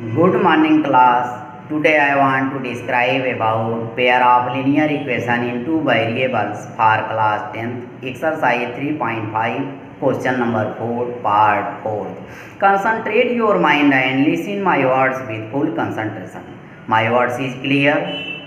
Good morning class. Today I want to describe about pair of linear equation in two variables for class 10th exercise 3.5 question number 4 part 4. Concentrate your mind and listen my words with full concentration. My words is clear,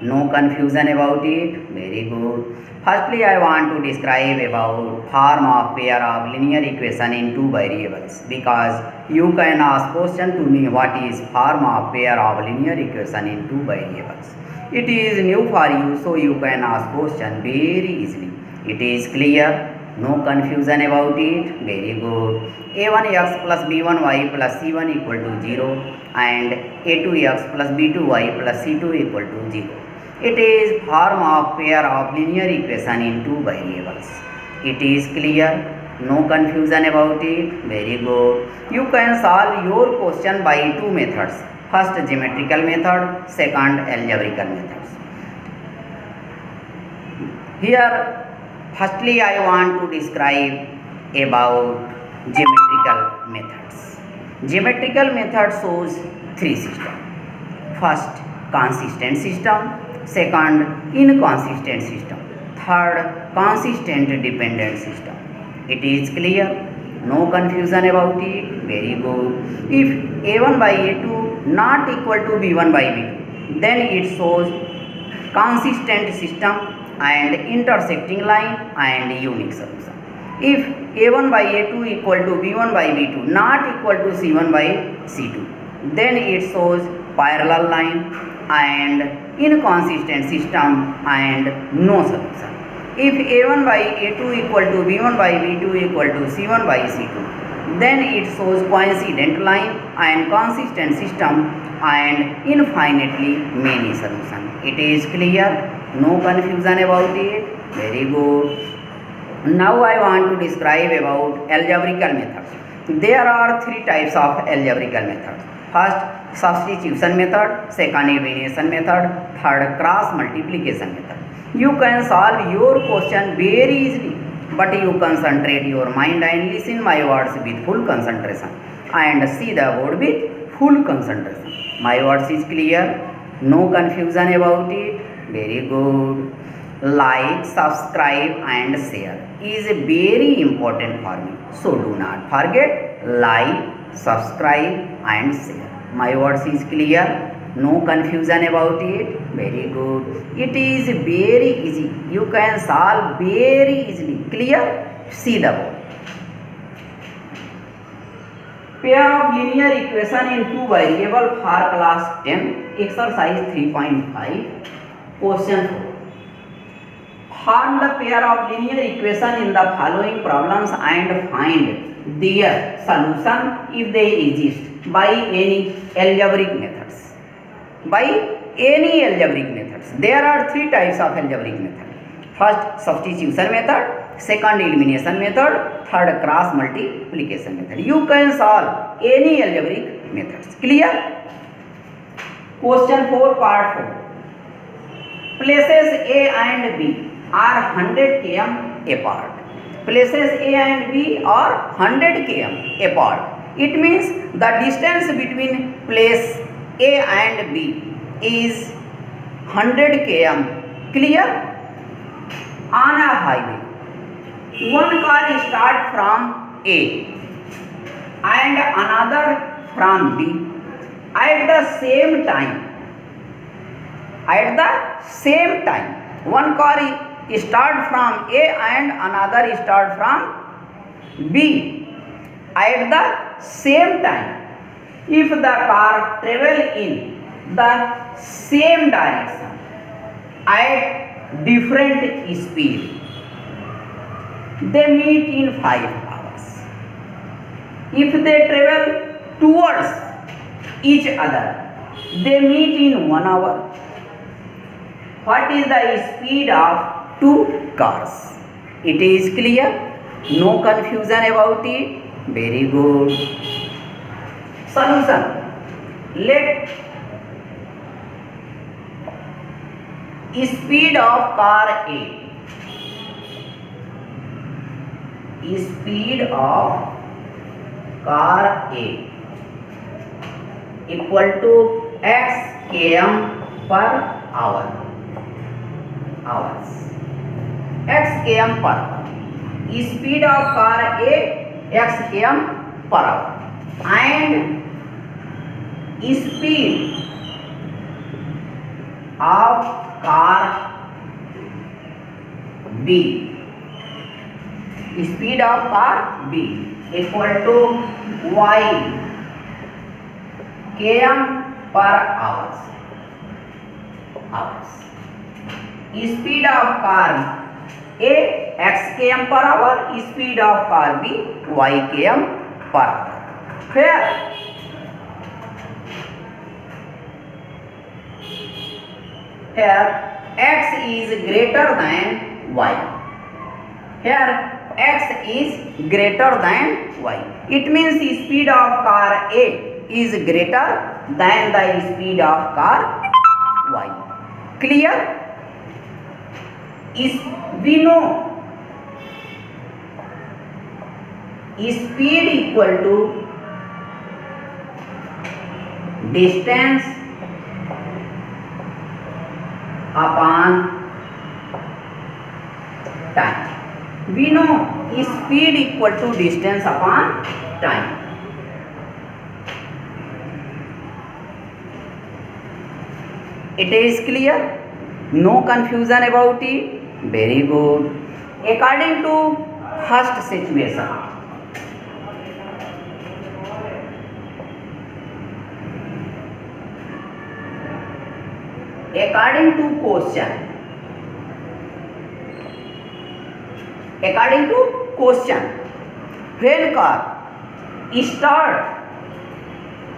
no confusion about it. Very good. Firstly, I want to describe about form of pair of linear equation in two variables because you can ask question to me what is form of pair of linear equation in two variables. It is new for you, so you can ask question very easily. It is clear, no confusion about it. Very good. a1x plus b1y plus c1 equal to 0 and a2x plus b2y plus c2 equal to 0. It is form of pair of linear equation in two variables. It is clear, no confusion about it. Very good. You can solve your question by two methods. First geometrical method, second algebraical methods. Here firstly I want to describe about geometrical methods. Geometrical method shows three systems. First consistent system, second inconsistent system, third consistent dependent system. It is clear, no confusion about it. Very good. If a1 by a2 not equal to b1 by b2, then it shows consistent system and intersecting line and unique solution. If a1 by a2 equal to b1 by b2 not equal to c1 by c2, then it shows parallel line and inconsistent system and no solution. If a1 by a2 equal to b1 by b2 equal to c1 by c2, then it shows coincident line and consistent system and infinitely many solutions. It is clear, no confusion about it. Very good. Now I want to describe about algebraical methods. There are three types of algebraical methods. First substitution method, second elimination method, third cross multiplication method. You can solve your question very easily, but you concentrate your mind and listen my words with full concentration and see the board with full concentration. My words is clear, no confusion about it. Very good. Like, subscribe and share is very important for me. So do not forget like, subscribe and share. My words is clear, no confusion about it. Very good. It is very easy. You can solve very easily. Clear? See the board. Pair of linear equation in two variable for class 10 exercise 3.5 question 4. Form the pair of linear equation in the following problems and find their solution if they exist by any algebraic methods. By any algebraic methods. There are three types of algebraic method. First substitution method, second elimination method, third cross multiplication method. You can solve any algebraic methods. Clear? Question 4 part 4. Places A and B are 100 km apart. Places A and B are 100 km apart. It means the distance between place A and B is 100 km. Clear? On a highway, one car starts from A and another from B at the same time. At the same time, one car start from A and another start from B at the same time. If the car travel in the same direction at different speed, they meet in 5 hours. If they travel towards each other, they meet in 1 hour. What is the speed of two cars? It is clear, no confusion about it. Very good. Solution. Let speed of car A. Speed of car A equal to x km per hour. Hours. X km per hour. Speed of car A x km per hour and speed of car B. Speed of car B equal to y km per hours. Speed of car A x km per hour. Speed of car B y km per hour. Here x is greater than y. Here x is greater than y. It means the speed of car A is greater than the speed of car y. Clear? We know speed equal to distance upon time. We know speed equal to distance upon time. It is clear? No confusion about it? Very good. According to first situation, according to question,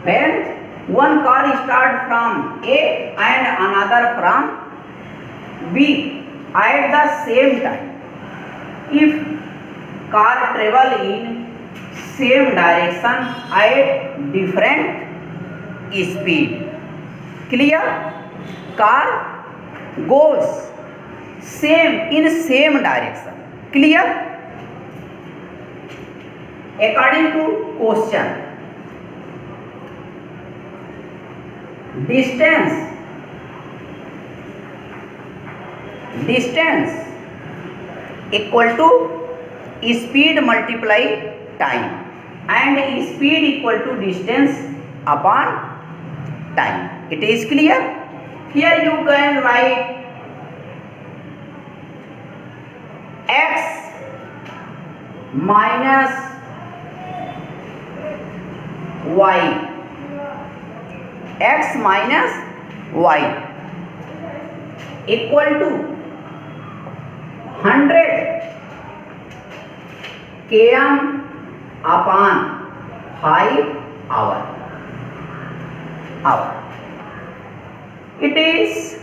when one car start from A and another from B at the same time, if car travel in same direction at different speed, clear? Car goes in same direction, clear? According to question, distance equal to speed multiply time and speed equal to distance upon time. It is clear? Here you can write x minus y. X minus y equal to 100 km upon 5 hour. It is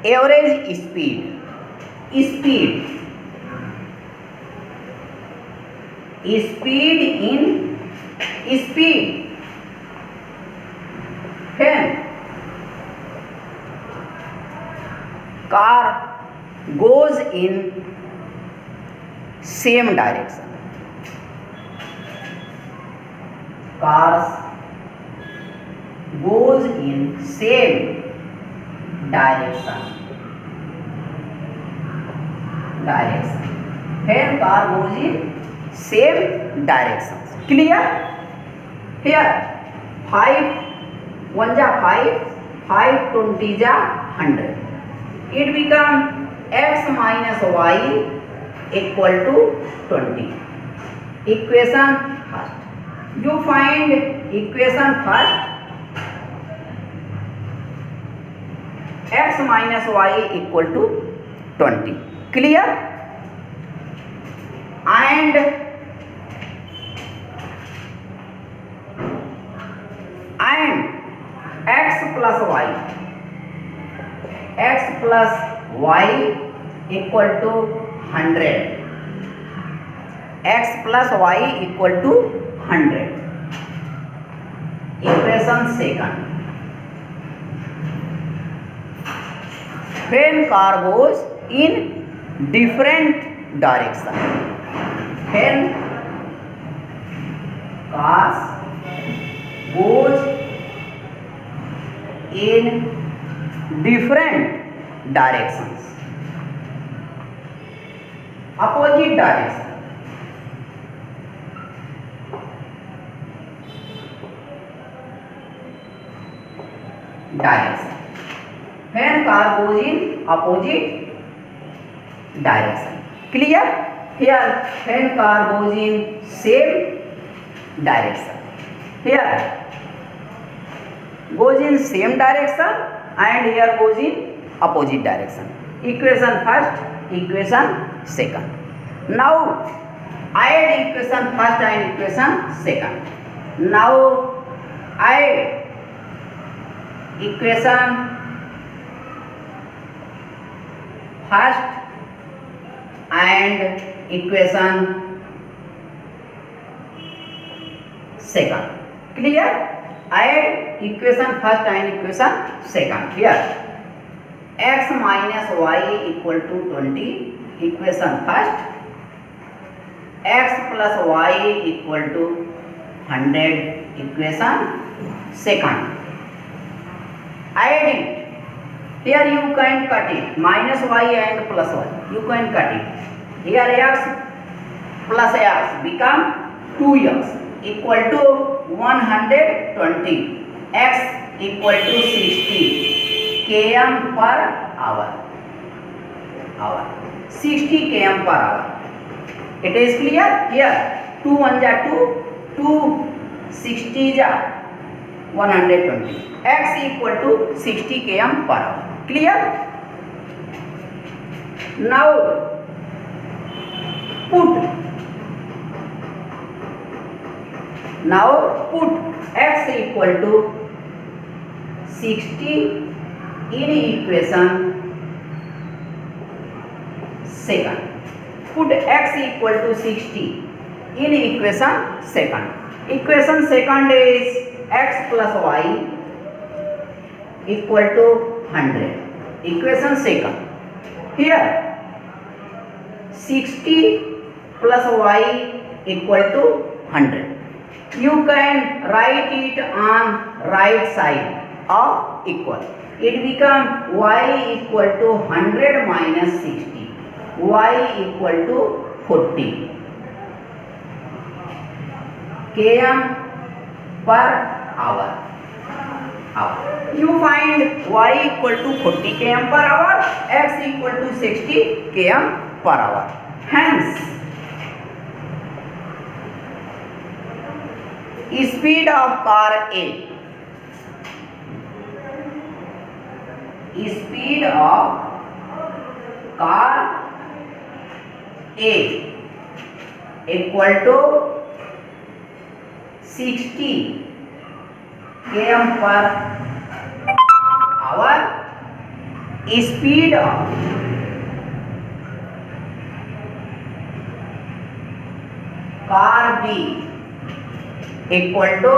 average speed. When car goes in same direction, cars goes in same direction. When car goes in same direction, clear? Here 5 1 ja 5, 5 20 ja 100. It become x minus y equal to 20. Equation first. You find equation first. X minus y equal to 20. Clear? And x plus y equal to 100. X plus y equal to 100. Equation second. When car goes in different direction, when cars goes in different directions, opposite direction. When car goes in opposite direction. Clear? Here when car goes in same direction. Here goes in same direction and here goes in opposite direction. Equation first, equation second. Now add equation first and equation second. Now add equation first and equation second. Clear? Add equation first and equation second. Here x minus y equal to 20, equation first. X plus y equal to 100, equation second. Add it. Here you can cut it, minus y and plus y, you can cut it. Here x plus x become 2x equal to 120, x equal to 60 km per hour. 60 km per hour. It is clear? Here 2 1 ja 2, 2 60 ja 120, x equal to 60 km per hour. Clear? Now put x equal to 60 in equation second. Put x equal to 60 in equation second. Equation second is x plus y equal to 100. Equation second. Here 60 plus y equal to 100. You can write it on right side of equal. It become y equal to 100 minus 60. Y equal to 40 km per hour. You find y equal to 40 km per hour, x equal to 60 km per hour. Hence, speed of car A. Speed of car A equal to 60 km per hour. Speed of car B equal to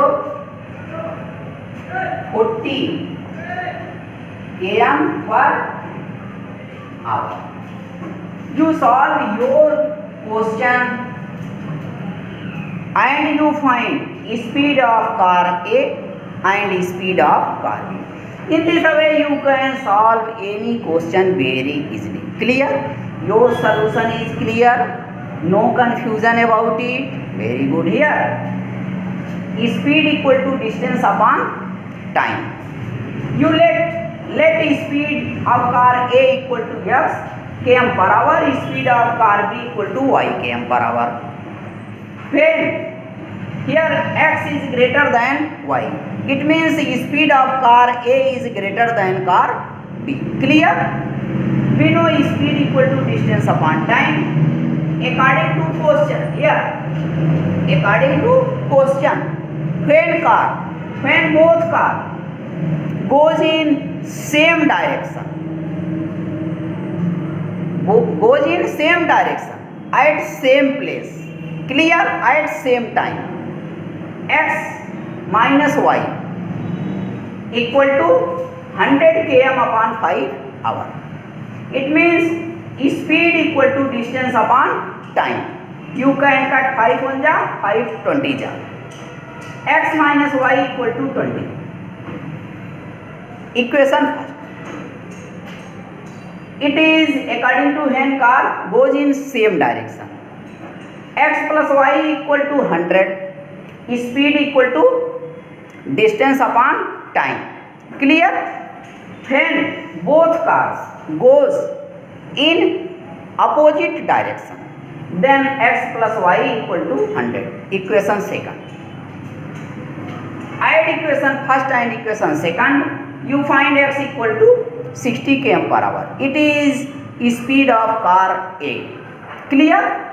40 km per hour. You solve your question and you find speed of car A and speed of car B. In this way you can solve any question very easily. Clear? Your solution is clear, no confusion about it. Very good. Here speed equal to distance upon time. You let speed of car A equal to x km per hour, speed of car B equal to y km per hour. When here x is greater than y, it means speed of car A is greater than car B. Clear? We know speed equal to distance upon time. According to question, here according to question, when both car goes in same direction, at same place, clear, at same time, x minus y equal to 100 km upon 5 hour. It means speed equal to distance upon time. You can cut 5 1 ja 5 20 ja. X minus y equal to 20. Equation first. It is according to when car goes in same direction. X plus y equal to 100. Speed equal to distance upon time. Clear? When both cars goes in opposite direction, then x plus y equal to 100. Equation second. Add equation first and equation second. You find x equal to 60 km per hour. It is speed of car A. Clear?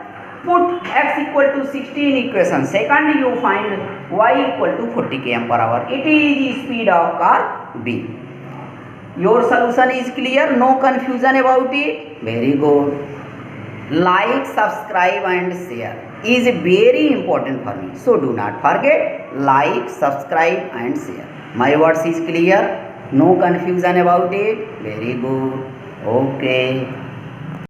Put x equal to 60 in equation second. You find y equal to 40 km per hour. It is speed of car B. Your solution is clear. No confusion about it. Very good. Like, subscribe and share is very important for me. So do not forget, like, subscribe and share. My words is clear. No confusion about it. Very good. Okay.